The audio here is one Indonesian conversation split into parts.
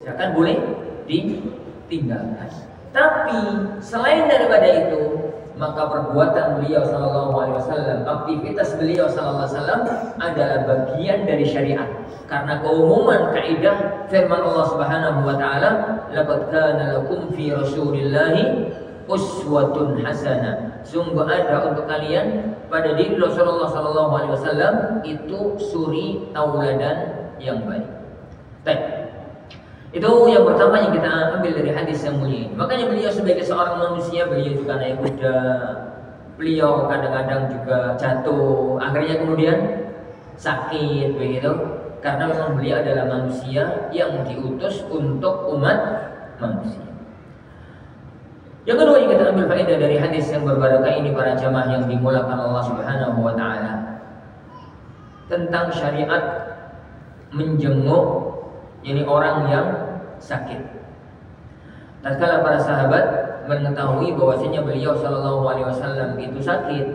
Akan boleh ditinggalkan. Tapi selain daripada itu, maka perbuatan beliau sallallahu alaihi wasallam, aktivitas beliau sallallahu alaihi wasallam adalah bagian dari syariat. Karena keumuman kaidah firman Allah Subhanahu wa taala, laqad kana lakum fi rasulillahi uswatun hasanah. Sungguh ada untuk kalian pada diri Rasulullah sallallahu alaihi wasallam itu suri tauladan yang baik. Baik. Itu yang pertama yang kita ambil dari hadis yang mulia. Makanya beliau sebagai seorang manusia, beliau juga naik kuda, beliau kadang-kadang juga jatuh, akhirnya kemudian sakit begitu. Karena memang beliau adalah manusia yang diutus untuk umat manusia. Yang kedua yang kita ambil faedah dari hadis yang berbarakah ini para jamaah yang dimulakan Allah Subhanahu wa taala, tentang syariat menjenguk ini orang yang sakit. Tatkala para sahabat mengetahui bahwasanya beliau sallallahu alaihi wasallam itu sakit,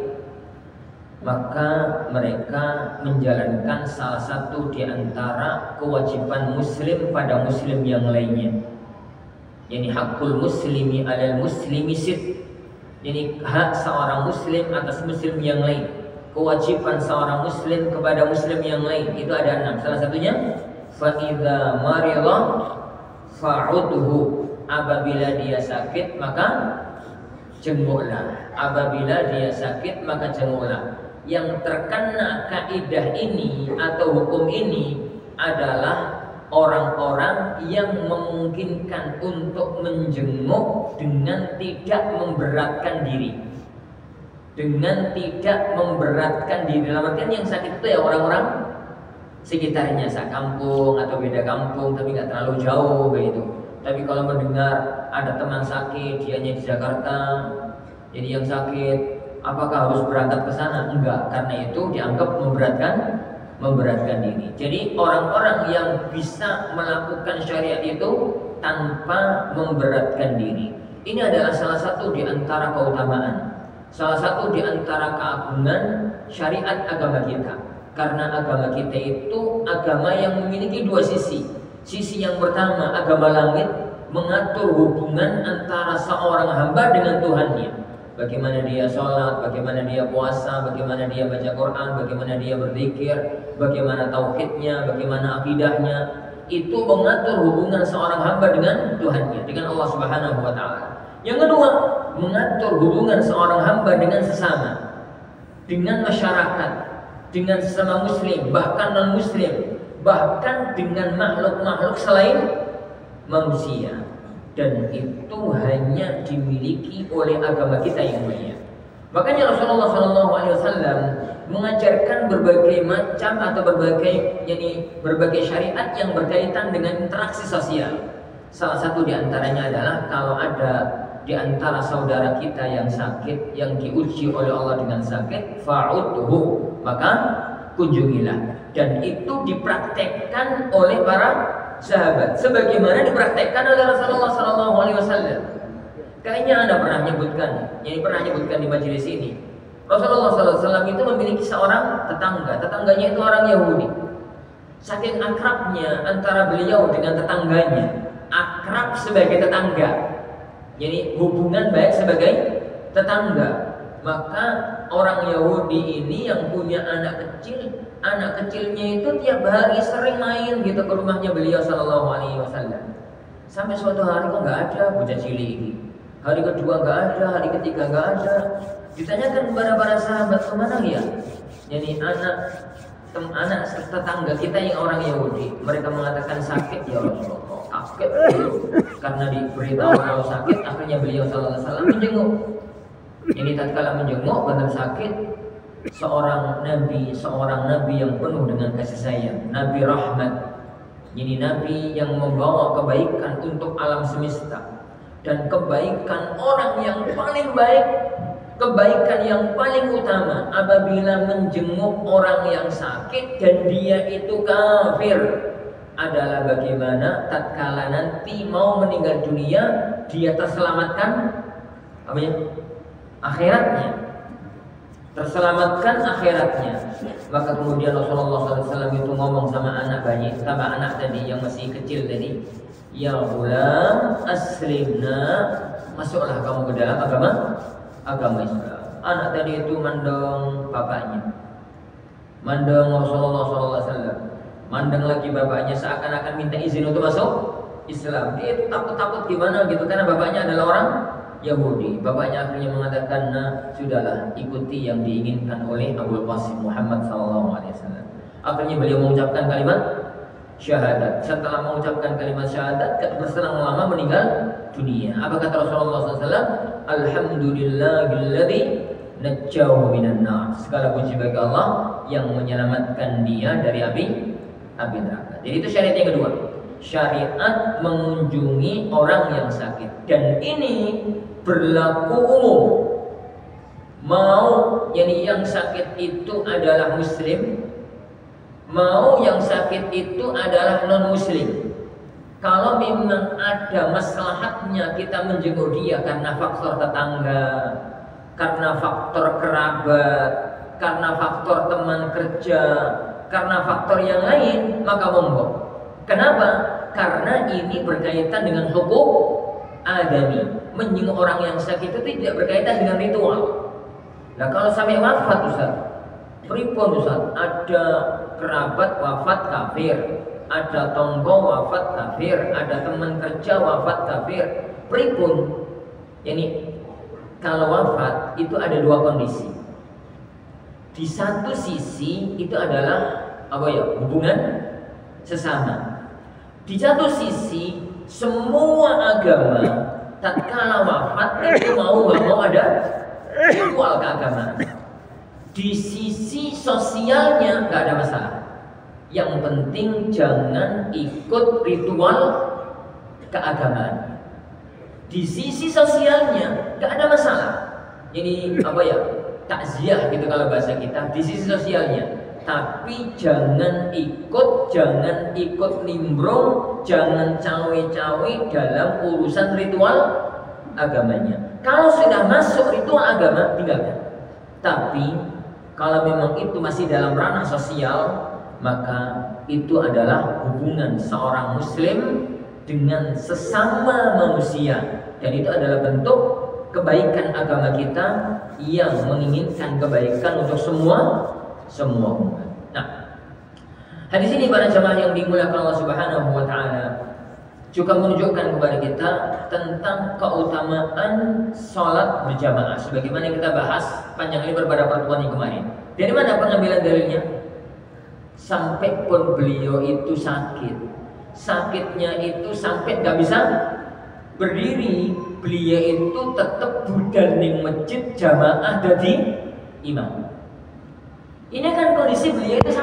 maka mereka menjalankan salah satu di antara kewajiban muslim pada muslim yang lainnya. Yani hakul muslimi alal muslimi sit. Yani hak seorang muslim atas muslim yang lain. Kewajiban seorang muslim kepada muslim yang lain itu ada 6. Salah satunya fa'idha marila fa'udhu, apabila dia sakit maka jenguklah. Apabila dia sakit maka jenguklah. Yang terkena kaidah ini atau hukum ini adalah orang-orang yang memungkinkan untuk menjenguk dengan tidak memberatkan diri. Dengan tidak memberatkan diri. Dalam artian yang sakit itu ya orang-orang sekitarnya, sekampung atau beda kampung tapi nggak terlalu jauh begitu. Tapi kalau mendengar ada teman sakit, dianya di Jakarta, jadi yang sakit, apakah harus berangkat ke sana? Enggak, karena itu dianggap memberatkan diri. Jadi orang-orang yang bisa melakukan syariat itu tanpa memberatkan diri, ini adalah salah satu di antara keutamaan, salah satu di antara keagungan syariat agama kita. Karena agama kita itu agama yang memiliki dua sisi. Sisi yang pertama, agama langit, mengatur hubungan antara seorang hamba dengan Tuhannya. Bagaimana dia sholat, bagaimana dia puasa, bagaimana dia baca Quran, bagaimana dia berzikir, bagaimana tauhidnya, bagaimana akidahnya. Itu mengatur hubungan seorang hamba dengan Tuhannya, dengan Allah Subhanahu wa taala. Yang kedua, mengatur hubungan seorang hamba dengan sesama, dengan masyarakat, dengan sesama muslim, bahkan non muslim, bahkan dengan makhluk-makhluk selain manusia. Dan itu hanya dimiliki oleh agama kita yang mulia. Makanya Rasulullah SAW mengajarkan berbagai macam atau berbagai syariat yang berkaitan dengan interaksi sosial. Salah satu di antaranya adalah kalau ada di antara saudara kita yang sakit, yang diuji oleh Allah dengan sakit, fa'udhu, maka kunjungilah. Dan itu dipraktekkan oleh para sahabat, sebagaimana dipraktekkan oleh Rasulullah SAW. Kayaknya Anda pernah nyebutkan di majelis ini. Rasulullah SAW itu memiliki seorang tetangga. Tetangganya itu orang Yahudi. Saking akrabnya antara beliau dengan tetangganya, akrab sebagai tetangga. Jadi hubungan baik sebagai tetangga. Maka orang Yahudi ini yang punya anak kecilnya itu tiap hari sering main gitu ke rumahnya beliau sallallahu alaihi wasallam. Sampai suatu hari kok nggak ada bocah cilik ini. Hari kedua nggak ada, hari ketiga nggak ada. Ditanyakan kepada para sahabat, kemana ya? Jadi anak tetangga kita yang orang Yahudi. Mereka mengatakan sakit ya Rasulullah. Kaget karena diberitahu kalau sakit, akhirnya beliau sallallahu alaihi wasallam menjenguk. Ini tatkala menjenguk benar sakit, seorang nabi yang penuh dengan kasih sayang, nabi rahmat. Ini nabi yang membawa kebaikan untuk alam semesta, dan kebaikan orang yang paling baik, kebaikan yang paling utama apabila menjenguk orang yang sakit dan dia itu kafir adalah bagaimana tatkala nanti mau meninggal dunia dia terselamatkan akhiratnya, terselamatkan akhiratnya. Maka kemudian Rasulullah SAW itu ngomong sama anak tadi yang masih kecil tadi, ya ghulam aslimna, masuklah kamu ke dalam agama Islam. Anak tadi itu mandang bapaknya, mandang Rasulullah SAW, mandang lagi bapaknya, seakan-akan minta izin untuk masuk Islam. Dia itu takut-takut gimana gitu, karena bapaknya adalah orang Yahudi. Bapaknya akhirnya mengatakan, nah sudahlah, ikuti yang diinginkan oleh Abul Qasim Muhammad SAW. Akhirnya beliau mengucapkan kalimat syahadat. Setelah mengucapkan kalimat syahadat, berselang lama meninggal dunia. Apa kata Rasulullah SAW? Alhamdulillahilladzi najjahu minan nar. Segala puji bagi Allah yang menyelamatkan dia dari api neraka. Jadi itu syariat yang kedua. Syariat mengunjungi orang yang sakit, dan ini berlaku umum. Mau yang sakit itu adalah muslim, mau yang sakit itu adalah non muslim. Kalau memang ada maslahatnya kita menjenguk dia karena faktor tetangga, karena faktor kerabat, karena faktor teman kerja, karena faktor yang lain, maka monggo. Kenapa? Karena ini berkaitan dengan hukum adami. Menjenguk orang yang sakit itu tidak berkaitan dengan ritual. Nah kalau sampai wafat Ustaz, pripun Ustaz? Ada kerabat wafat kafir, ada tonggo wafat kafir, ada teman kerja wafat kafir, pripun? Yani kalau wafat itu ada dua kondisi. Di satu sisi itu adalah hubungan sesama. Di satu sisi semua agama tatkala wafat itu mau nggak mau ada ritual keagamaan. Di sisi sosialnya nggak ada masalah. Yang penting jangan ikut ritual keagamaan. Di sisi sosialnya nggak ada masalah. Ini takziah gitu kalau bahasa kita. Di sisi sosialnya. Tapi jangan ikut nimbrung, jangan cawe-cawe dalam urusan ritual agamanya. Kalau sudah masuk ritual agama, tinggalkan. Tapi kalau memang itu masih dalam ranah sosial, maka itu adalah hubungan seorang muslim dengan sesama manusia, dan itu adalah bentuk kebaikan agama kita yang menginginkan kebaikan untuk semua umat. Nah, hadis ini para jamaah yang dimuliakan Allah Subhanahu wa taala juga menunjukkan kepada kita tentang keutamaan sholat berjamaah, sebagaimana kita bahas panjang lebar pada pertemuan yang kemarin. Dari mana pengambilan dalilnya? Sampai pun beliau itu sakitnya itu sampai nggak bisa berdiri, beliau itu tetap budal ning masjid jamaah jadi imam. Ini kan kondisi beliau itu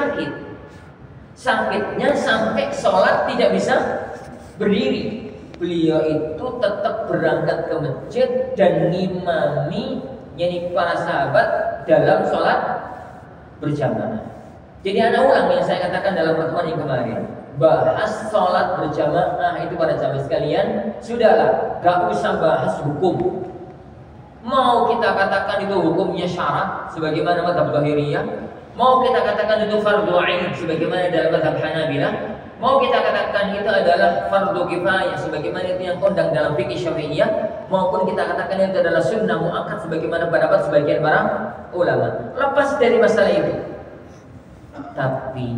sakitnya sampai sholat tidak bisa berdiri. Beliau itu tetap berangkat ke masjid dan ngimami para sahabat dalam sholat berjamaah. Jadi anak ulang yang saya katakan dalam pertemuan yang kemarin, bahas sholat berjamaah itu pada jamaah sekalian, sudahlah, gak usah bahas hukum. Mau kita katakan itu hukumnya syarat sebagaimana mazhab Zahiriyah, mau kita katakan itu fardhu ain sebagaimana dalam mazhab Hanabilah, mau kita katakan itu adalah fardhu kifayah sebagaimana itu yang kondang dalam fikih Syafi'iyah, maupun kita katakan itu adalah sunnah muakkad sebagaimana pendapat sebagian para ulama. Lepas dari masalah itu, tapi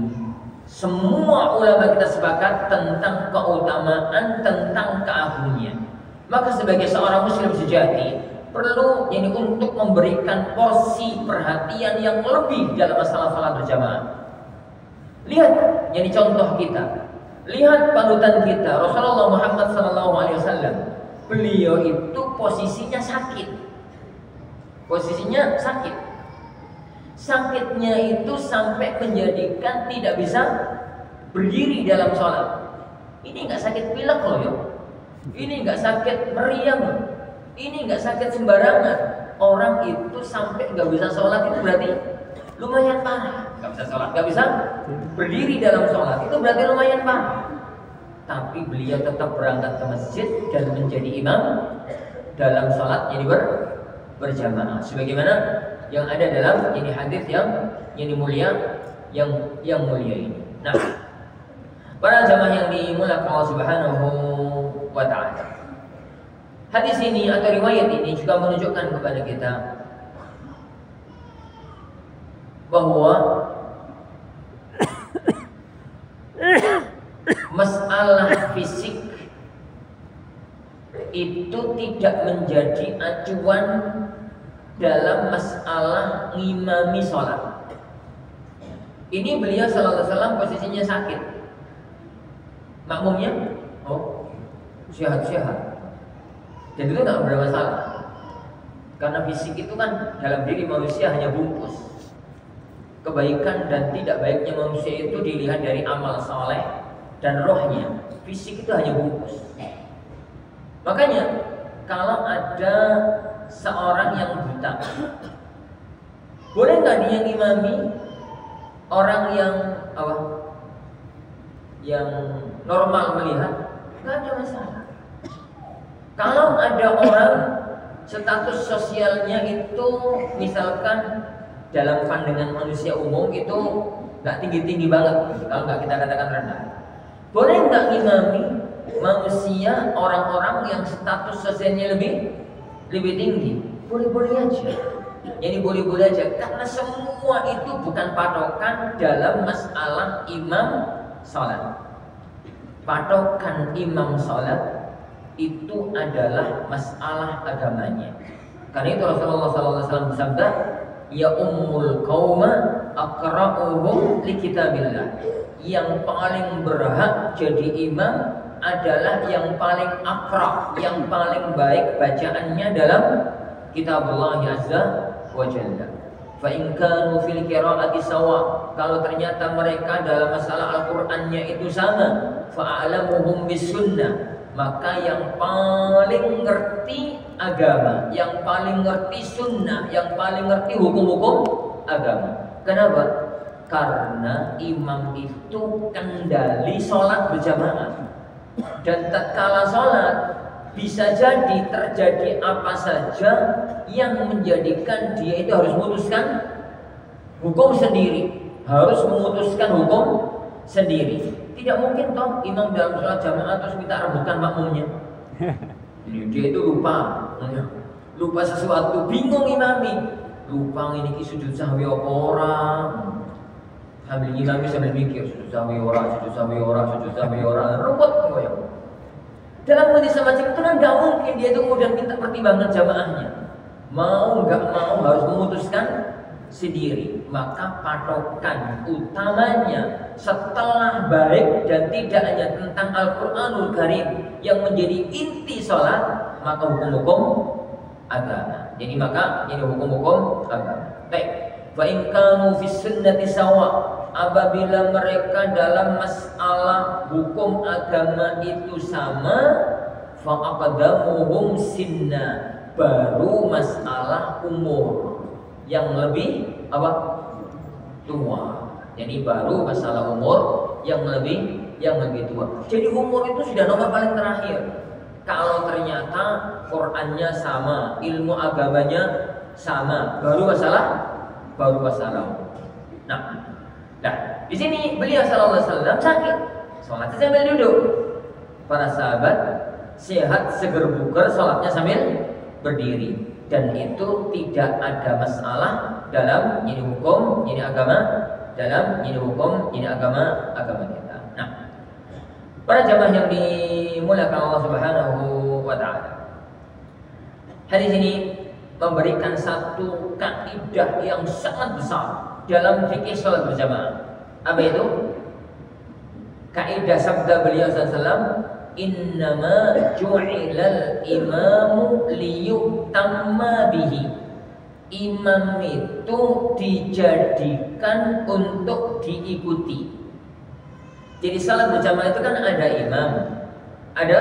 semua ulama kita sepakat tentang keutamaan, tentang keagungannya. Maka sebagai seorang muslim sejati perlu untuk memberikan porsi perhatian yang lebih dalam masalah salat berjamaah. Lihat contoh kita, lihat panutan kita Rasulullah Muhammad SAW. Beliau itu posisinya sakit. Sakitnya itu sampai menjadikan tidak bisa berdiri dalam sholat. Ini nggak sakit pilek loh ya. Ini nggak sakit meriang. Ini nggak sakit sembarangan. Orang itu sampai nggak bisa sholat itu berarti lumayan parah. Nggak bisa sholat, nggak bisa berdiri dalam sholat itu berarti lumayan parah. Tapi beliau tetap berangkat ke masjid dan menjadi imam dalam sholat berjamaah. Sebagaimana yang ada dalam hadis yang mulia ini. Nah, Para jamaah yang dimuliakan Allah Subhanahu wa taala. Hadis ini atau riwayat ini juga menunjukkan kepada kita bahwa masalah fisik itu tidak menjadi acuan dalam masalah ngimami sholat. Ini beliau sallallahu alaihi wasallam posisinya sakit, makmumnya sehat-sehat, dan itu tidak bermasalah karena fisik itu kan dalam diri manusia hanya bungkus. Kebaikan dan tidak baiknya manusia itu dilihat dari amal soleh dan rohnya. Fisik itu hanya bungkus. Makanya kalau ada seorang yang buta, boleh nggak dia ngimami orang yang yang normal melihat? Nggak ada masalah. Kalau ada orang status sosialnya itu misalkan dalam pandangan manusia umum itu nggak tinggi-tinggi banget, kalau nggak kita katakan rendah, boleh nggak ngimami manusia orang-orang yang status sosialnya lebih tinggi? Boleh-boleh aja. Jadi boleh-boleh aja karena semua itu bukan patokan dalam masalah imam salat. Patokan imam salat itu adalah masalah agamanya. Karena itu Rasulullah SAW bersabda, ya ummul qauma aqra'uhum li kitabillah. Yang paling berhak jadi imam adalah yang paling aqra', yang paling baik bacaannya dalam kitabullah azza wa jalla. Fa in kanu fil qira'ati sawa, kalau ternyata mereka dalam masalah Al-Qur'annya itu sama, fa a'lamuhum bis sunnah, maka yang paling ngerti agama, yang paling ngerti sunnah, yang paling ngerti hukum-hukum agama. Kenapa? Karena imam itu kendali sholat berjamaah. Dan tatkala sholat bisa jadi terjadi apa saja yang menjadikan dia itu harus memutuskan hukum sendiri, harus memutuskan hukum sendiri. Tidak mungkin toh imam dalam sholat jamaah terus minta rebutan makmumnya. Dia itu lupa sesuatu, bingung imami, lupa ini sujud sahwi apa orang. Sambil imami sambil mikir sujud sahwi orang, ruwet koyo. Dalam kondisi semacam itu kan nggak mungkin dia itu kemudian minta pertimbangan jamaahnya. Mau nggak mau harus memutuskan sendiri. Maka patokan utamanya setelah baik dan tidak hanya tentang Al-Quranul Karim yang menjadi inti sholat, maka hukum-hukum agama. Jadi hukum-hukum agama. Baik. Wa in kanu fis sunnati sawa, apabila mereka dalam masalah hukum agama itu sama, fa aqdamuhum sinna, baru masalah umur yang lebih tua. Jadi baru masalah umur yang lebih tua. Jadi umur itu sudah nomor paling terakhir. Kalau ternyata Qur'annya sama, ilmu agamanya sama, baru masalah. Nah, di sini beliau sallallahu alaihi wasallam sakit, sholatnya sambil duduk. Para sahabat sehat seger bugar, sholatnya sambil berdiri. Dan itu tidak ada masalah dalam ini hukum, ini agama, dalam ini hukum, ini agama kita. Nah, para jamaah yang dimuliakan Allah Subhanahu wa taala. Hadis ini memberikan satu kaidah yang sangat besar dalam fikih salat berjamaah. Apa itu? Kaidah sabda beliau sallallahu, innama ju'ilal imamu liyutamma bihi. Imam itu dijadikan untuk diikuti. Jadi salat berjamaah itu kan ada imam, ada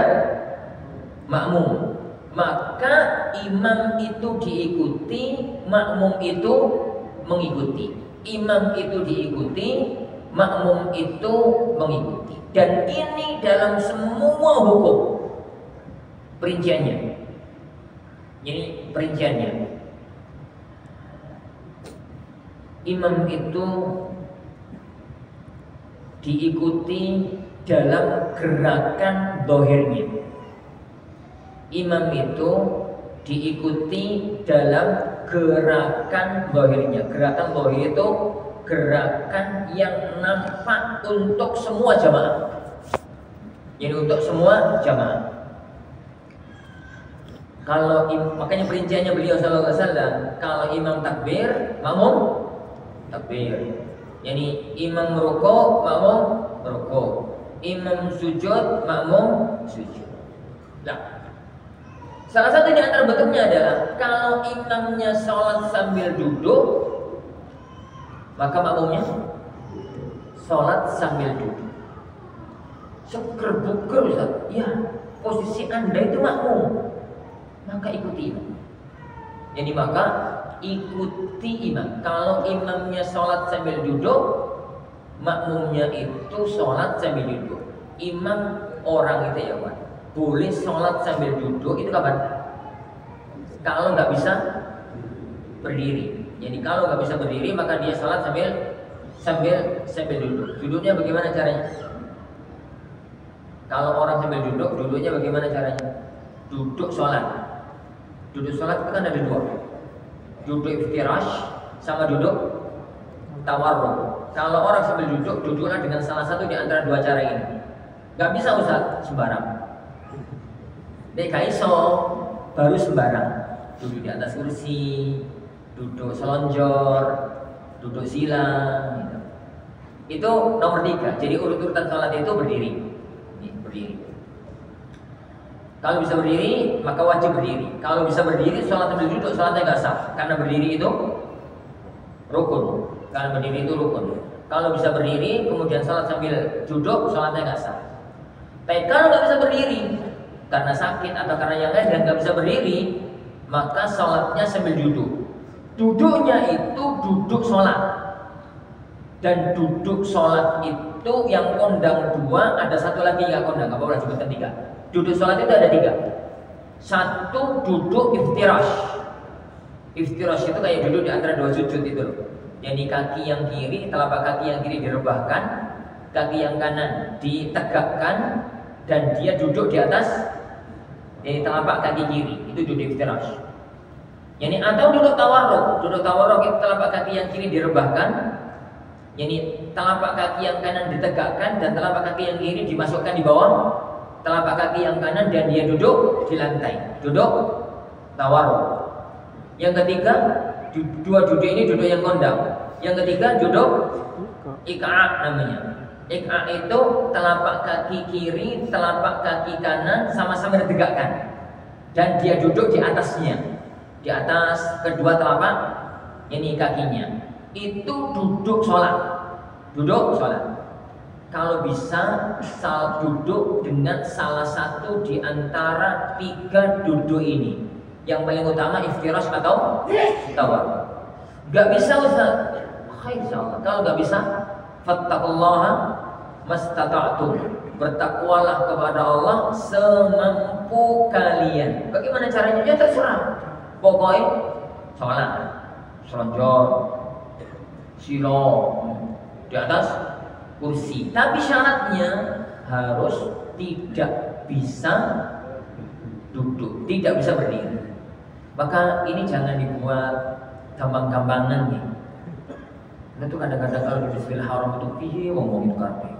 makmum. Maka imam itu diikuti, makmum itu mengikuti. Imam itu diikuti, makmum itu mengikuti. Dan ini dalam semua hukum perinciannya. Ini perinciannya. Imam itu diikuti dalam gerakan zahirnya. Imam itu diikuti dalam gerakan zahirnya. Gerakan zahir itu gerakan yang nampak untuk semua jamaah. Jadi untuk semua jamaah. Kalau makanya perinciannya beliau sallallahu alaihi wasallam, kalau imam takbir, makmum takbir. Yani imam rukuk, makmum rukuk. Imam sujud, makmum sujud. Nah, salah satu di antara bentuknya adalah kalau imamnya sholat sambil duduk, maka makmumnya sholat sambil duduk. Seger buger Ustaz. Ya, posisi Anda itu makmum, maka ikuti imam. Jadi maka ikuti imam. Kalau imamnya sholat sambil duduk, makmumnya itu sholat sambil duduk. Imam orang itu ya Pak, boleh sholat sambil duduk itu kapan? Kalau nggak bisa berdiri. Jadi kalau nggak bisa berdiri maka dia sholat sambil duduk. Duduknya bagaimana caranya? Kalau orang sambil duduk, duduknya bagaimana caranya? Duduk sholat. Duduk sholat itu kan ada dua. Duduk iftirash sama duduk tawarruk. Kalau orang sambil duduk, duduklah dengan salah satu di antara dua cara ini. Gak bisa Ustaz sembarang. Nek kaiso baru sembarang. Duduk di atas kursi, duduk selonjor, duduk sila gitu. Itu nomor 3. Jadi urut-urutan sholat itu berdiri. Berdiri. Kalau bisa berdiri, maka wajib berdiri. Kalau bisa berdiri, sholat sambil duduk, sholatnya nggak sah. Karena berdiri itu rukun. Karena berdiri itu rukun. Kalau bisa berdiri, kemudian sholat sambil duduk, sholatnya nggak sah. Tapi kalau nggak bisa berdiri, karena sakit atau karena yang lain dan nggak bisa berdiri, maka sholatnya sambil duduk. Duduknya itu duduk sholat. Dan duduk sholat itu yang kondang 2, ada satu lagi yang kondang. Apa boleh sebutkan 3? Duduk sholat itu ada 3. Satu duduk iftirash. Iftirash itu kayak duduk di antara 2 sujud itu loh. Jadi kaki yang kiri, telapak kaki yang kiri direbahkan, kaki yang kanan ditegakkan, dan dia duduk di atas jadi telapak kaki kiri. Itu duduk iftirash. Yani atau duduk tawarruk. Duduk tawarruk itu telapak kaki yang kiri direbahkan, yani telapak kaki yang kanan ditegakkan dan telapak kaki yang kiri dimasukkan di bawah telapak kaki yang kanan dan dia duduk di lantai. Duduk tawarruk. Yang ketiga, dua duduk ini duduk yang kondang. Yang ketiga duduk ik'a namanya. Ik'a itu telapak kaki kiri, telapak kaki kanan sama-sama ditegakkan dan dia duduk di atasnya, di atas kedua telapak ini kakinya. Itu duduk sholat. Duduk sholat. Kalau bisa duduk dengan salah satu di antara 3 duduk ini. Yang paling utama iftirash atau tawarruk. Gak bisa Ustaz? Insyaallah. Kalau gak bisa, fattaqullaha mastata'tum. Bertakwalah kepada Allah semampu kalian. Bagaimana caranya? Ya terserah. Pokoknya sholat, selonjor, silo di atas kursi. Tapi syaratnya harus tidak bisa duduk, tidak bisa berdiri. Maka ini jangan dibuat gampang-gampangan nih. Kita tuh kadang-kadang kalau di Bismillah haram itu piye ngomong itu kabeh.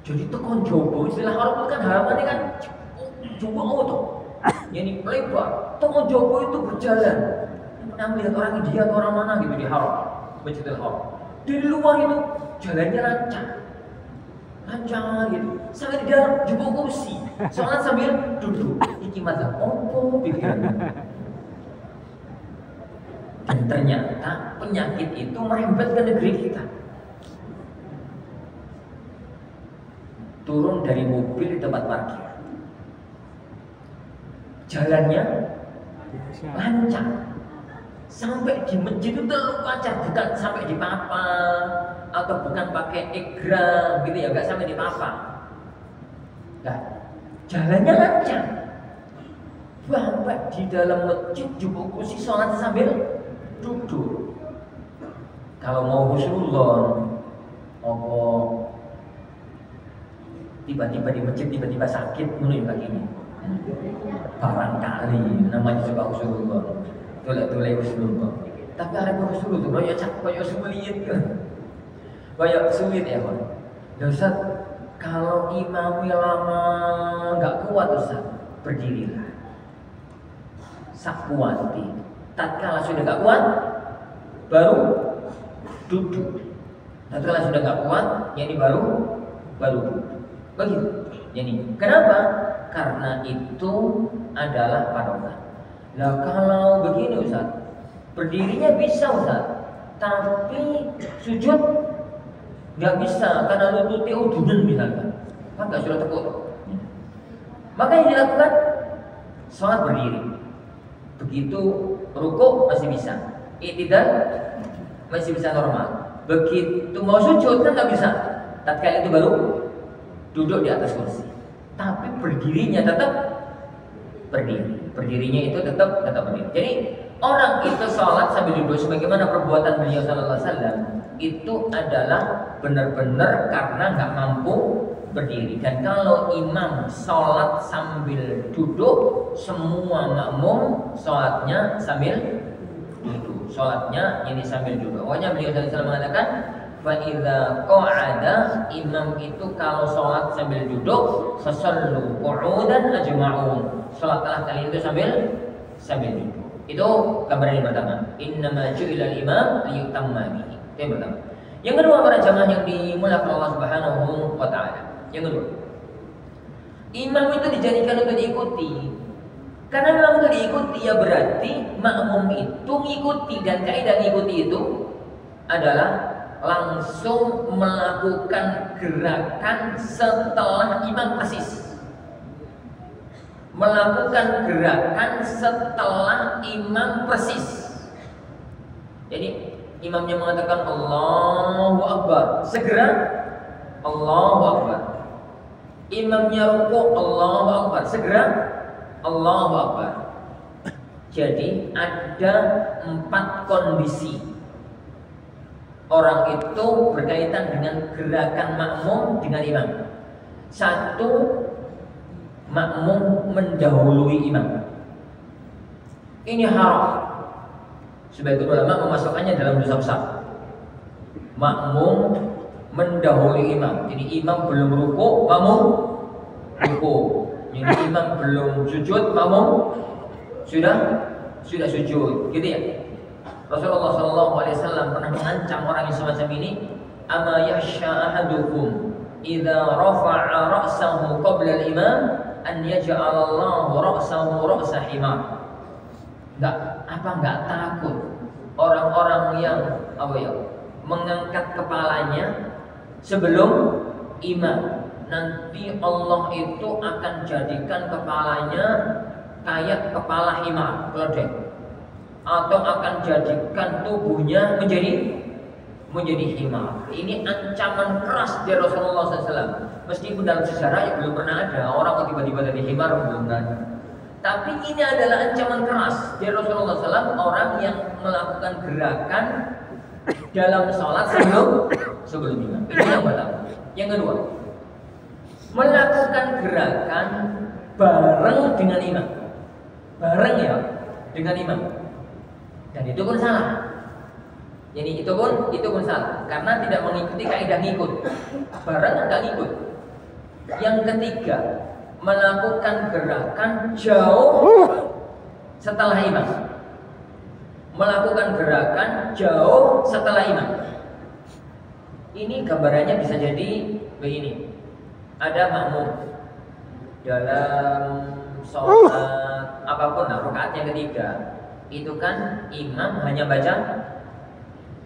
Jadi tekon jowo Bismillah haram itu kan harapannya kan jowo auto. Yani lebar. Tekon jowo itu berjalan. Pernah melihat orang India atau orang mana gitu di haram, Masjidil Haram. Dari luar itu jalannya lancar gitu. Sampai di dalam jebol kursi, sholat sambil duduk. Iki madzhab opo pikirannya. Dan ternyata penyakit itu merembet ke negeri kita. Turun dari mobil di tempat parkir, jalannya lancar. Sampai di masjid itu lancar, bukan sampai di papa atau bukan pakai egrang gitu ya, nggak sampai di papa. Nah, jalannya lancar. Sampai di dalam masjid jubuk kursi sholat sambil duduk. Kalau mau husnuzon, tiba-tiba di masjid tiba-tiba sakit mulai kakinya. Barangkali namanya juga usulullah. Tolak usulullah. Tapi ada usul itu kayak sulit. Kayak sulit ya, Pak. Ustaz, kalau imamnya lama nggak kuat Ustaz, berdirilah. Sakwati. Tatkala sudah nggak kuat, baru duduk. Tatkala sudah nggak kuat, yani baru duduk. Begitu. Yani kenapa? Karena itu adalah patokan. Nah kalau begini Ustaz, berdirinya bisa Ustaz, tapi sujud nggak bisa karena lututnya udunan misalkan, kan nggak sudah tekuk. Maka yang dilakukan sholat berdiri. Begitu rukuk masih bisa, i'tidal masih bisa normal. Begitu mau sujud kan nggak bisa. Tatkala itu baru duduk di atas kursi. Tapi berdirinya tetap berdiri. Berdirinya itu tetap berdiri. Jadi orang itu sholat sambil duduk sebagaimana perbuatan beliau sallallahu alaihi wasallam itu adalah benar-benar karena nggak mampu berdiri. Dan kalau imam sholat sambil duduk, semua makmum sholatnya sambil duduk. Sholatnya ini sambil duduk. Pokoknya beliau sallallahu alaihi wasallam mengatakan, fa idza qa'ada, imam itu kalau sholat sambil duduk, fasallu qu'udan ajma'un. Sholatlah kalian itu sambil duduk. Itu gambaran yang pertama. Innama ju'ilal imam liyutamma bihi. Itu yang pertama. Yang kedua, para jamaah yang dimuliakan Allah Subhanahu wa taala. Yang kedua, imam itu dijadikan untuk diikuti. Karena memang untuk diikuti ya berarti makmum itu ngikuti, dan kaidah ngikuti itu adalah langsung melakukan gerakan setelah imam persis. Melakukan gerakan setelah imam persis. Jadi imamnya mengatakan Allahu Akbar, segera Allahu Akbar. Imamnya rukuk, Allahu Akbar, segera Allahu Akbar. Jadi ada 4 kondisi orang itu berkaitan dengan gerakan makmum dengan imam. 1, makmum mendahului imam. Ini haram. Sebagian ulama memasukkannya dalam dosa besar. Makmum mendahului imam. Jadi imam belum rukuk, makmum rukuk. Jadi imam belum sujud, makmum sudah sujud. Gitu ya. Rasulullah SAW pernah mengancam orang yang semacam ini, ama yahsha ahadukum idza rafa'a ra'sahu qabla al-imam an yaj'alallahu ra'sahu ra'sa himar. Enggak takut orang-orang yang mengangkat kepalanya sebelum imam, nanti Allah itu akan jadikan kepalanya kayak kepala himar, keledai, atau akan jadikan tubuhnya menjadi himar. Ini ancaman keras dari Rasulullah SAW. Meskipun dalam sejarah ya belum pernah ada orang tiba-tiba dari himar, belum ada. Tapi ini adalah ancaman keras dari Rasulullah SAW, orang yang melakukan gerakan dalam sholat sebelum imam. Ini yang pertama. Yang kedua, melakukan gerakan bareng dengan imam. Bareng ya dengan imam. Dan itu pun salah. Jadi itu pun salah karena tidak mengikuti kaidah ngikut. Bareng enggak ngikut. Yang ketiga, melakukan gerakan jauh setelah imam. Melakukan gerakan jauh setelah imam. Ini gambarannya bisa jadi begini. Ada makmum dalam sholat apapun, rakaat yang ketiga, itu kan imam hanya baca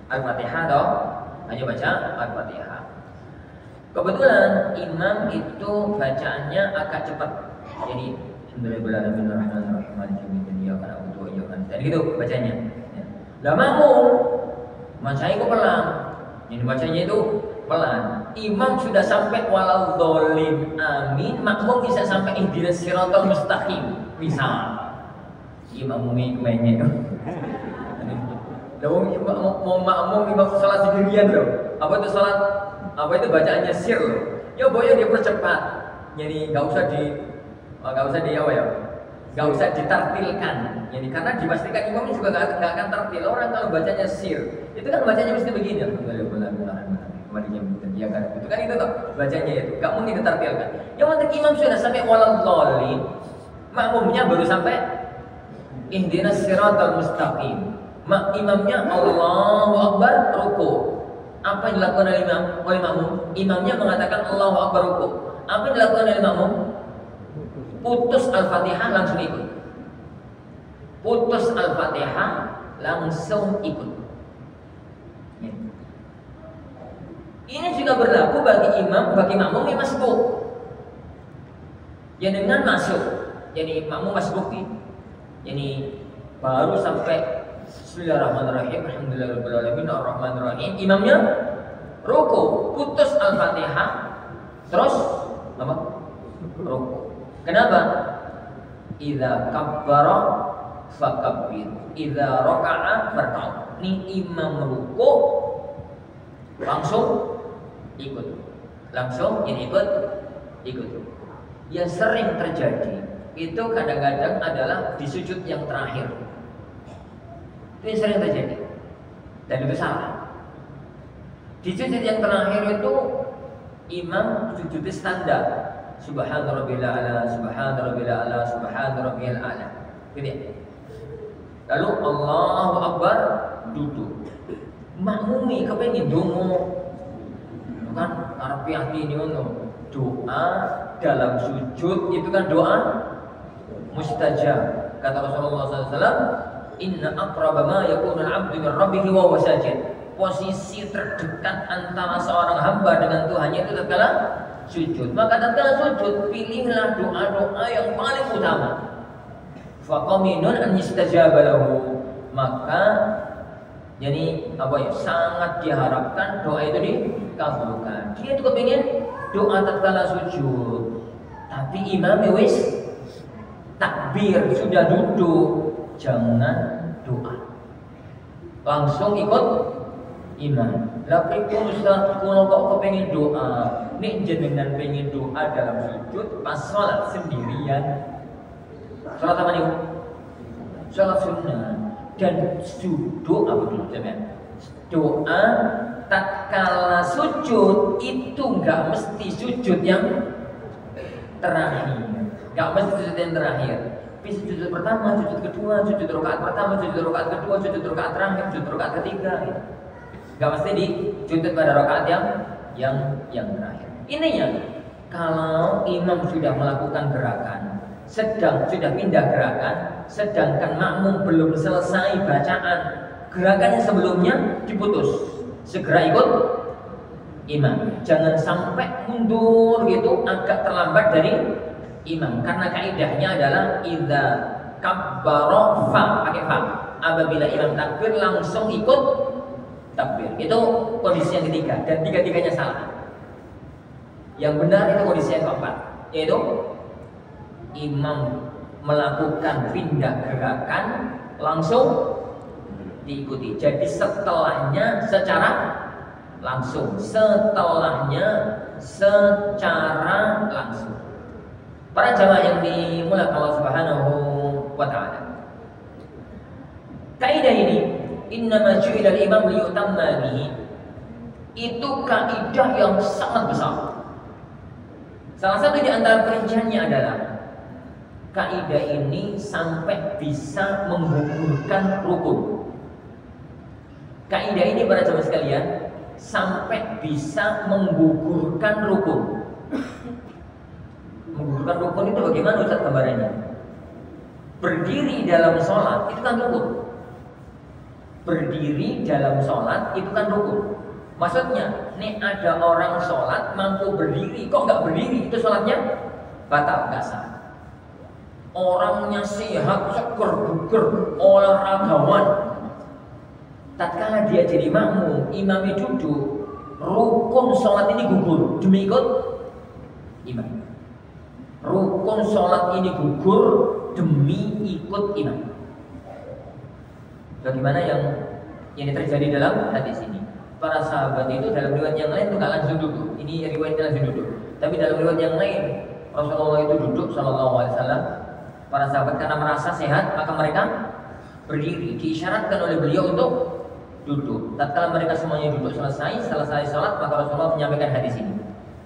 Al-Fatihah atau hanya baca Al-Fatihah. Kebetulan imam itu bacaannya agak cepat. Jadi dan gitu bacanya. Lah makmum bacanya kok pelan. Jadi bacanya itu pelan. Imam sudah sampai walau dzalim amin, makmum bisa sampai ihdinas siratal mustaqim. Misal imam mainnya itu. Mau makmum imam salat sendirian loh. Apa itu salat? Apa itu bacaannya sir loh. Ya boyo dipercepat. Jadi nggak usah di apa ya? Nggak usah ditartilkan. Jadi karena dipastikan imam juga nggak akan tartil. Orang kalau bacanya sir, itu kan bacanya mesti begini. Ya kan? Itu kan itu toh bacanya itu. Nggak mungkin ditartilkan. Yang penting imam sudah sampai waladhdallin, makmumnya baru sampai ihdinas siratal mustaqim. Imamnya Allahu Akbar ruku. Apa yang dilakukan oleh makmum? Imamnya mengatakan Allahu Akbar ruku. Apa yang dilakukan oleh makmum? Putus Al-Fatihah langsung ikut. Putus Al-Fatihah langsung ikut. Ini juga berlaku bagi imam, bagi makmum yang masbuk. Ya dengan masuk, jadi makmum masbuk nih. Jadi baru sampai Bismillahirrahmanirrahim, Alhamdulillahirabbil alamin, Arrahmanirrahim. Imamnya ruku, putus Al-Fatihah, terus apa? Ruku. Kenapa? Idza kabbara fakabbir, idza raka'a farka'u. Ini imam ruku langsung ikut. Langsung ini ikut. Yang sering terjadi itu kadang-kadang adalah di sujud yang terakhir. Itu yang sering terjadi. Dan itu salah. Di sujud yang terakhir itu imam sujudnya standar. Subhana rabbil a'la, subhana rabbil a'la, subhana rabbil a'la. Gitu ya. Lalu Allahu Akbar duduk. Makmumi kepengin dongo. Kan arep hati ini ono. Doa dalam sujud itu kan doa mustajab. Kata Rasulullah SAW, inna aqraba ma yakunu al-'abdu min rabbih wa huwa sajid. Posisi terdekat antara seorang hamba dengan Tuhannya itu tatkala sujud. Maka tatkala sujud, pilihlah doa-doa yang paling utama. Faqaminun an yustajaba lahu. Maka jadi apa ya? Sangat diharapkan doa itu dikabulkan. Dia itu kepingin doa tatkala sujud. Tapi imam wis takbir sudah duduk, jangan doa. Langsung ikut imam. Tapi Ustaz, kalau kok kepingin doa, nek jenengan pengen doa dalam sujud pas sholat sendirian. Sholat apa nih? Sholat sunnah. Dan doa betul teman. Doa tatkala sujud itu nggak mesti sujud yang terakhir. Nggak mesti sujud yang terakhir. Bisa sujud pertama, sujud kedua, sujud rakaat pertama, sujud rakaat kedua, sujud rakaat terakhir, sujud rakaat ketiga. Gak mesti disujud pada rakaat yang terakhir. Intinya kalau imam sudah melakukan gerakan, sudah pindah gerakan, sedangkan makmum belum selesai bacaan, gerakan yang sebelumnya diputus, segera ikut imam. Jangan sampai mundur gitu agak terlambat dari imam, karena kaidahnya adalah idza kabbara fa, pakai fa. Apabila imam takbir langsung ikut takbir. Itu kondisi yang ketiga, dan tiga-tiganya salah. Yang benar itu kondisi yang keempat, yaitu imam melakukan pindah gerakan langsung diikuti. Jadi setelahnya secara langsung, setelahnya secara langsung. Para jamaah yang dimulakan Allah Subhanahu wa taala. Kaidah ini innama ju'ila al-imam liyutamma bihi. Itu kaidah yang sangat besar. Salah satu di antara perinciannya adalah kaidah ini sampai bisa menggugurkan rukun. Kaidah ini para jamaah sekalian sampai bisa menggugurkan rukun. Menggugurkan rukun itu bagaimana Ustaz gambarannya? Berdiri dalam sholat itu kan rukun. Berdiri dalam sholat itu kan rukun. Maksudnya, nih ada orang sholat mampu berdiri, kok nggak berdiri? Itu sholatnya batal, nggak sah. Orangnya sehat, seger, buger, olahragawan. Tatkala dia jadi makmum, imamnya duduk, rukun sholat ini gugur demi ikut imam. Rukun sholat ini gugur demi ikut imam. Bagaimana yang terjadi dalam hadis ini? Para sahabat itu dalam riwayat yang lain itu nggak langsung duduk. Ini riwayatnya langsung duduk. Tapi dalam riwayat yang lain Rasulullah itu duduk Shallallahu Alaihi Wasallam. Para sahabat karena merasa sehat maka mereka berdiri. Diisyaratkan oleh beliau untuk duduk. Tatkala mereka semuanya duduk selesai salat maka Rasulullah menyampaikan hadis ini.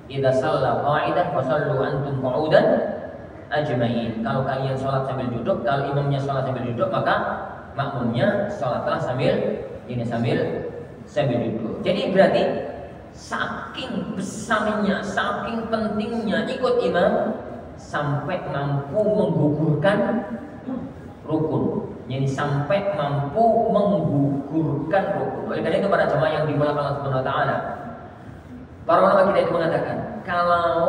Idza shalla qa'idan fasallu antum qu'udan ajma'in. Kalau kalian sholat sambil duduk, kalau imamnya sholat sambil duduk, maka makmumnya sholatlah sambil duduk. Jadi berarti saking besarnya, saking pentingnya ikut imam sampai mampu menggugurkan rukun. Jadi sampai mampu menggugurkan rukun. Oleh karena itu para jemaah yang dimuliakan Allah Subhanahu wa taala, para ulama kita itu mengatakan kalau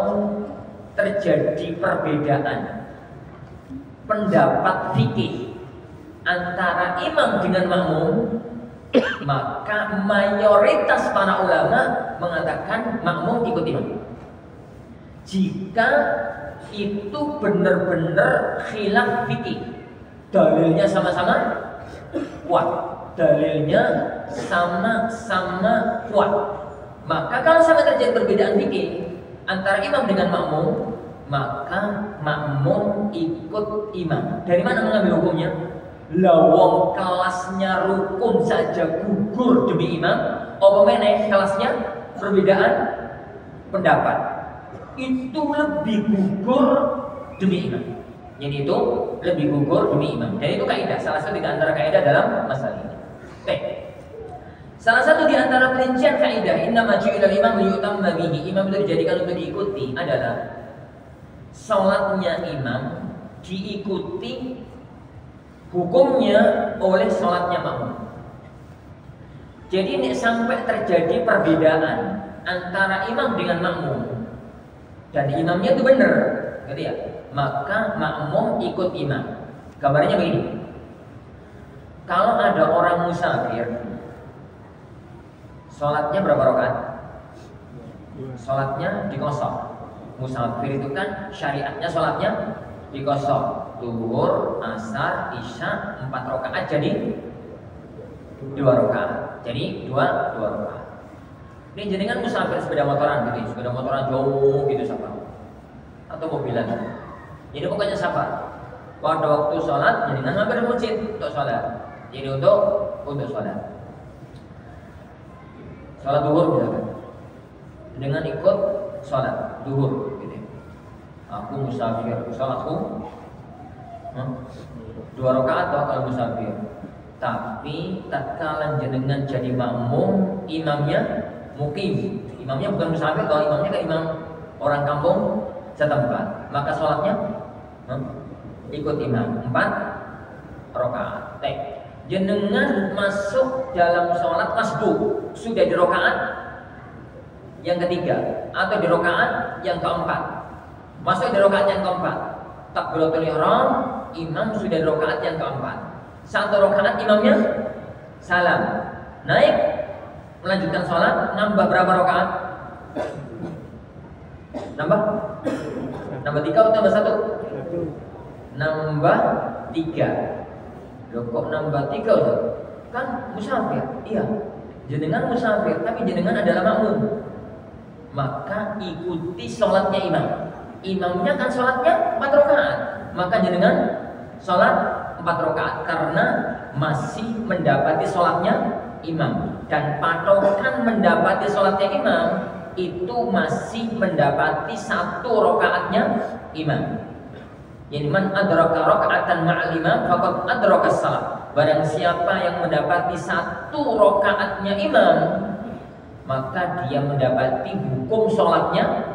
terjadi perbedaan pendapat fikih antara imam dengan makmum, maka mayoritas para ulama mengatakan makmum ikut imam. Jika itu benar-benar khilaf fikih, dalilnya sama-sama kuat, dalilnya sama-sama kuat, maka kalau sampai terjadi perbedaan fikih antara imam dengan makmum, maka makmum ikut imam. Dari mana mengambil hukumnya? Lawang kelasnya rukun saja gugur demi imam, opomene kelasnya perbedaan pendapat itu lebih gugur demi imam. Jadi itu lebih gugur demi imam. Dan itu kaidah, salah satu di antara kaidah dalam masalah ini. Salah satu di antara perincian kaidah innama ju'ilal imam liyutamma bihi, imam itu dijadikan untuk diikuti adalah salatnya imam diikuti hukumnya oleh salatnya makmum. Jadi ini sampai terjadi perbedaan antara imam dengan makmum dan imamnya itu benar, gitu ya, maka makmum ikut imam. Gambarnya begini, kalau ada orang musafir, sholatnya berapa rakaat? Sholatnya dikosor. Musafir itu kan syariatnya sholatnya dikosor. Zuhur, asar, isya 4 rakaat jadi 2 rakaat. Jadi 2 rakaat. Ini jenengan musafir sepeda motoran gitu, sepeda motoran jauh gitu safar. Atau mobilan. Jadi pokoknya safar. Pada waktu sholat jenengan mampir masjid untuk sholat. Jadi untuk sholat. Sholat duhur misalkan, dengan ikut sholat duhur gitu. Aku musafir, sholatku 2 rakaat atau kalau musafir. Tapi tatkala jenengan jadi makmum, imamnya mukim, imamnya bukan musafir, kalau imamnya kan imam orang kampung setempat, maka sholatnya ikut imam 4 rakaat. Jenengan masuk dalam sholat masbuk sudah di rakaat yang ketiga atau di rakaat yang keempat. Masuk di rakaat yang keempat, takbiratul ihram, imam sudah di rakaat yang keempat. 1 rakaat imamnya salam, naik melanjutkan sholat, nambah berapa rakaat? Nambah 3 atau nambah 1? Nambah 3. Loh kok nambah 3 Ustaz? Kan musafir. Iya, jenengan musafir, tapi jenengan adalah makmum. Maka ikuti sholatnya imam. Imamnya kan sholatnya 4 rakaat, maka jenengan sholat 4 rakaat karena masih mendapati sholatnya imam. Dan patokan mendapati sholatnya imam itu masih mendapati 1 rakaatnya imam. Yani man adraka raka'atan ma'al imam faqad adraka shalah. Barang siapa yang mendapati 1 rakaatnya imam, maka dia mendapati hukum sholatnya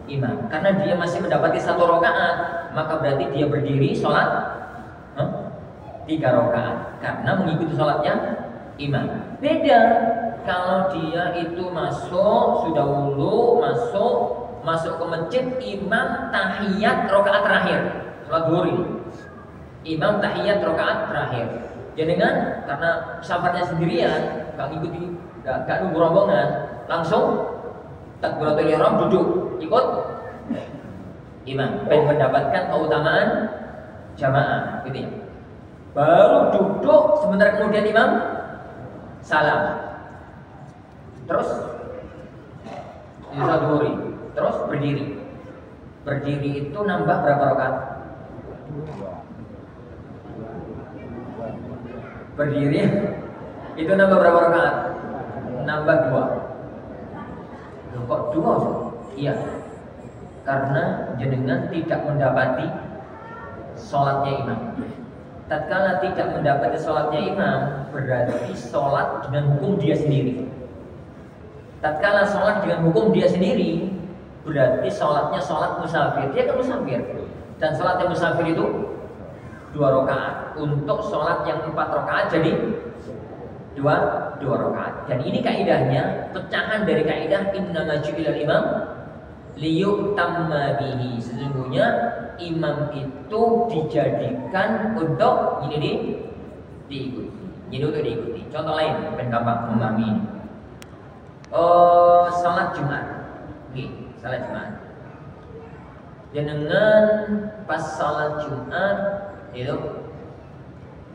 imam. Karena dia masih mendapati 1 rakaat, maka berarti dia berdiri sholat 3 rakaat karena mengikuti sholatnya imam. Beda kalau dia itu sudah wudu, masuk ke masjid, imam tahiyat rakaat terakhir. Sholat zuhur ini, imam tahiyat rakaat terakhir. Jenengan karena safarnya sendirian, gak ngikuti, gak nunggu rombongan, langsung takbiratul ihram duduk ikut imam, dan mendapatkan keutamaan jamaah, gitu ya. Baru duduk, sebentar kemudian imam salam, terus sholat zuhur, terus berdiri. Berdiri itu nambah berapa rakaat? Berdiri itu nambah berapa rakaat? Nambah 2. Loh, kok 2? Iya. Karena jenengan tidak mendapati sholatnya imam. Tatkala tidak mendapati sholatnya imam, berarti sholat dengan hukum dia sendiri. Tatkala sholat dengan hukum dia sendiri, berarti sholatnya sholat musafir. Dia kan musafir. Dan sholatnya musafir itu 2 rakaat. Untuk sholat yang 4 rakaat jadi 2 rakaat. Dan ini kaidahnya, pecahan dari kaidah innama ju'ilal imam liyutamma bihi. Sesungguhnya imam itu dijadikan untuk diikuti. Jadi untuk diikuti. Contoh lain, ben gampang memahami ini. Salat Jumat. Oke, salat Jumat. Jenengan pas salat Jumat itu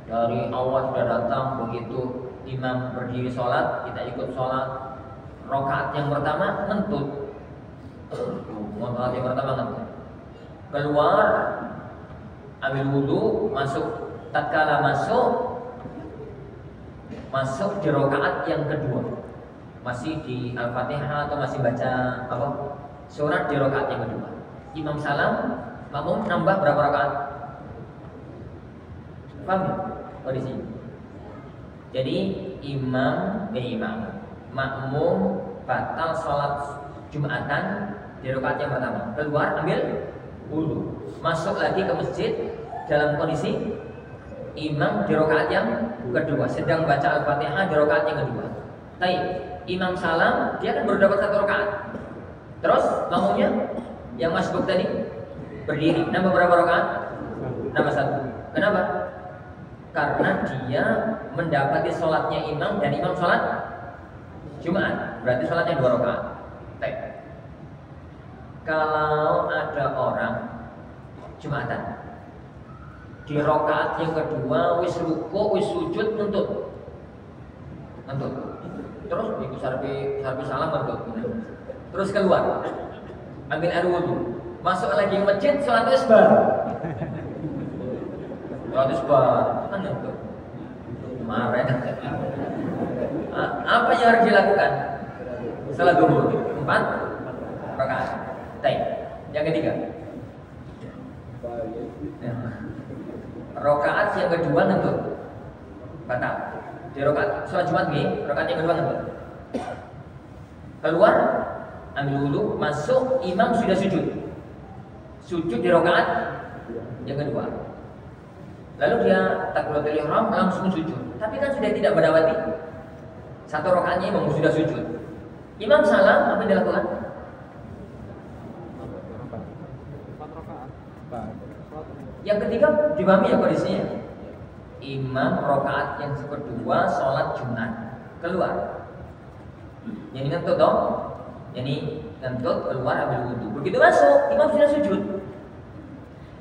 dari awal sudah datang, begitu imam berdiri sholat, kita ikut sholat. Rakaat yang pertama ngentut. Rakaat yang pertama ngentut. Keluar, ambil wudhu, masuk. Tatkala masuk di rakaat yang kedua, masih di Al-Fatihah atau masih baca apa surat di rakaat yang kedua. Imam salam, makmum nambah berapa rakaat? Paham kondisi? Jadi makmum batal sholat Jumatan di rakaat yang pertama. Keluar ambil wudhu, masuk lagi ke masjid dalam kondisi imam di rakaat yang kedua, sedang baca Al-Fatihah di rakaat yang kedua. Baik, imam salam, dia kan baru dapat 1 rakaat. Terus makmumnya yang masbuk tadi berdiri, nambah berapa rakaat? Nambah 1. Kenapa? Karena dia mendapati sholatnya imam dan imam sholat Jumat, berarti sholatnya 2 rakaat. Baik. Kalau ada orang Jumatan di rakaat yang kedua wis ruku, wis sujud, ngentut. Terus ikut sarpi salam ngentut. Terus keluar, ambil air wudhu, masuk lagi ke masjid, sholat isbar. Sholat isbar kan ngentut. Kemarin apa yang harus dilakukan? Salat zuhur 4 rakaat. Baik. Yang ketiga, rakaat yang kedua ngentut, batal. Di rakaat sholat Jumat nih, rakaat yang kedua ngentut. Keluar, ambil wudhu, masuk, imam sudah sujud. Sujud di rakaat yang kedua. Lalu dia takbiratul ihram langsung sujud. Tapi kan sudah tidak mendapati 1 rakaatnya imam sudah sujud. Imam salam, apa yang dilakukan? Yang ketiga dipahami ya kondisinya. Imam rakaat yang kedua sholat Jumat, keluar. Jadi ngentut dong. Jadi ngentut, keluar, ambil wudhu. Begitu masuk, imam sudah sujud.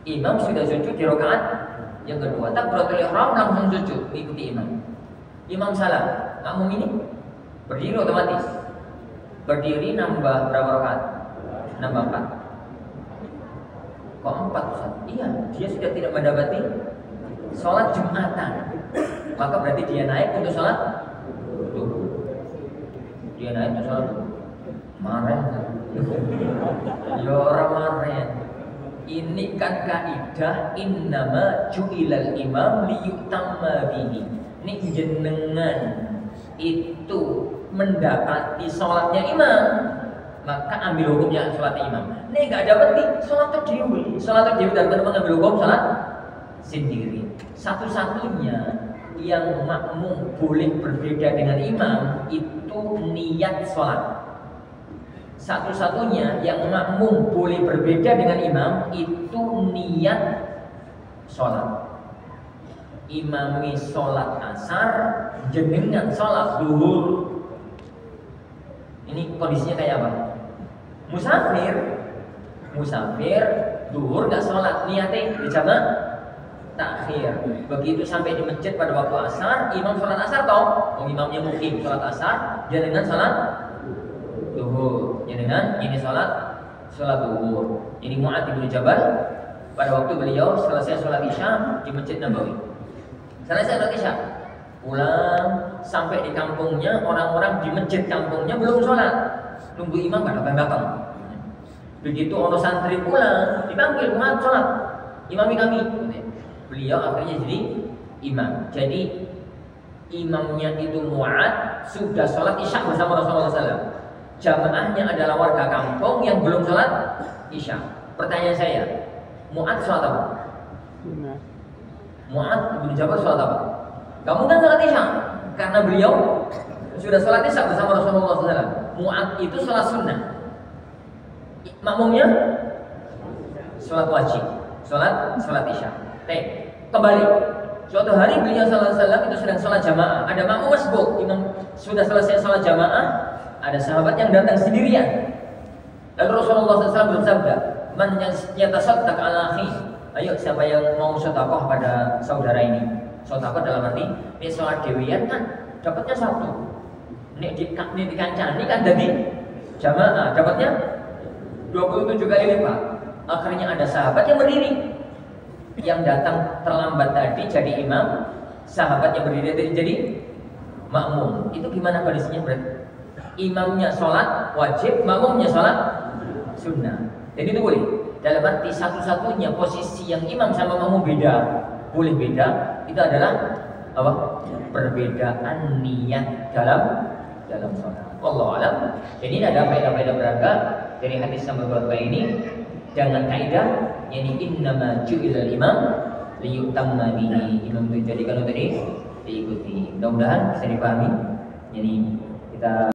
Imam sudah sujud di rakaat yang kedua. Takbiratul ihram langsung sujud, mengikuti imam. Imam salam, makmum ini berdiri otomatis. Berdiri nambah berapa rakaat? Nambah 4. Kok 4 Ustaz? Iya, dia sudah tidak mendapati sholat Jumatan. Maka berarti dia naik untuk sholat duhur. Dia naik untuk sholat duhur. Maren. Ya orang maren. Ini kan kaidah innama ju'ilal imam liyutamma bihi. Ini jenengan itu mendapati sholatnya imam, maka ambil hukumnya sholatnya imam. Ini nggak dapat nih sholat terdewi dan mengambil hukum sholat sendiri. Satu-satunya yang makmum boleh berbeda dengan imam itu niat sholat. Satu-satunya yang makmum boleh berbeda dengan imam itu niat sholat. Imami sholat asar, jenengan sholat duhur. Ini kondisinya kayak apa? Musafir duhur gak sholat, niatnya dijamak takhir. Begitu sampai di masjid pada waktu asar, imam sholat asar toh, imamnya mukim sholat asar, jenengan sholat duhur, jenengan ini sholat sholat zuhur. Ini Mu'adz bin Jabal pada waktu beliau selesai sholat Isya di Masjid Nabawi. Selesai sholat Isya, pulang sampai di kampungnya, orang-orang di masjid kampungnya belum sholat, nunggu imam nggak datang. Begitu orang santri pulang, dipanggil Mu'adz sholat, imami kami. Beliau akhirnya jadi imam. Jadi imamnya itu Mu'adz sudah sholat Isya bersama Rasulullah SAW. Jamaahnya adalah warga kampung yang belum sholat Isya. Pertanyaan saya, Mu'adz sholat apa? Mu'adz bin Jabal sholat apa? Kamu kan sholat Isya, karena beliau sudah sholat Isya bersama Rasulullah SAW. Mu'adz itu sholat sunnah, makmumnya sholat wajib, sholat Isya. Kembali, suatu hari beliau SAW itu sedang sholat jamaah, ada makmum masbuk, imam sudah selesai sholat jamaah. Ada sahabat yang datang sendirian. Lalu Rasulullah SAW bersabda, "Man yatasaddaq ala akhi." Ayo, siapa yang mau sedekah pada saudara ini? Sedekah dalam arti ini sholat dewian kan dapatnya satu. Ini dikancani kan jadi jamaah dapatnya 27 kali lipat. Akhirnya ada sahabat yang berdiri. Yang datang terlambat tadi jadi imam, sahabat yang berdiri tadi jadi makmum. Itu gimana kondisinya berarti? Imamnya sholat wajib, makmumnya sholat sunnah. Jadi itu boleh. Dalam arti satu-satunya posisi yang imam sama makmum beda, boleh beda. Itu adalah apa? Perbedaan niat dalam sholat. Wallahu a'lam. Jadi ada faedah-faedah berharga dari hadis nomor berapa ini. Jangan kaidah, yakni innama ju'ilal imam liyutamma bihi. Imam itu dijadikan untuk diikuti. Mudah-mudahan bisa dipahami. Jadi kita